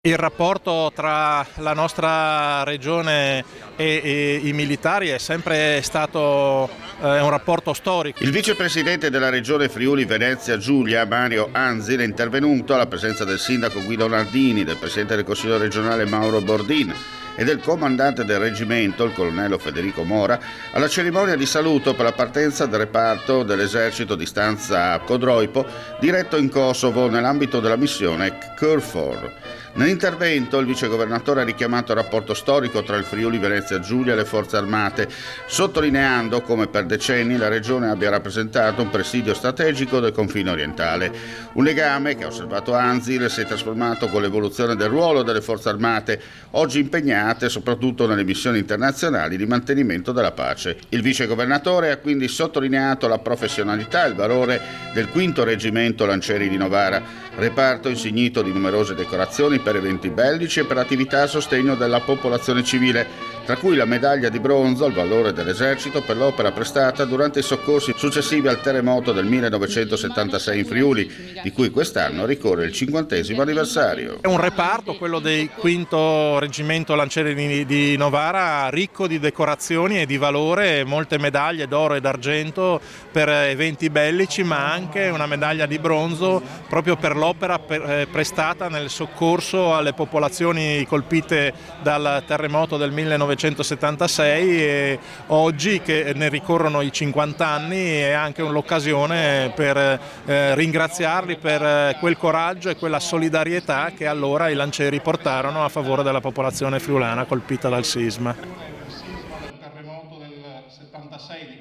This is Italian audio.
Il rapporto tra la nostra regione e i militari è sempre stato un rapporto storico. Il vicepresidente della regione Friuli Venezia Giulia, Mario Anzil, è intervenuto alla presenza del sindaco Guido Nardini, del presidente del Consiglio regionale Mauro Bordin e del comandante del reggimento, il colonnello Federico Mora, alla cerimonia di saluto per la partenza del reparto dell'esercito di stanza Codroipo, diretto in Kosovo nell'ambito della missione KFOR. Nell'intervento il vicegovernatore ha richiamato il rapporto storico tra il Friuli Venezia Giulia e le forze armate, sottolineando come per decenni la regione abbia rappresentato un presidio strategico del confine orientale. Un legame che, ha osservato Anzil, si è trasformato con l'evoluzione del ruolo delle forze armate, oggi impegnate soprattutto nelle missioni internazionali di mantenimento della pace. Il vicegovernatore ha quindi sottolineato la professionalità e il valore del 5° Reggimento Lancieri di Novara, reparto insignito di numerose decorazioni per eventi bellici e per attività a sostegno della popolazione civile, tra cui la medaglia di bronzo al valore dell'esercito per l'opera prestata durante i soccorsi successivi al terremoto del 1976 in Friuli, di cui quest'anno ricorre il 50° anniversario. È un reparto, quello del 5° Reggimento Lancieri di Novara, ricco di decorazioni e di valore, molte medaglie d'oro e d'argento per eventi bellici, ma anche una medaglia di bronzo proprio per l'opera prestata nel soccorso alle popolazioni colpite dal terremoto del 1976, e oggi che ne ricorrono i 50 anni è anche l'occasione per ringraziarli per quel coraggio e quella solidarietà che allora i lancieri portarono a favore della popolazione friulana colpita dal sisma.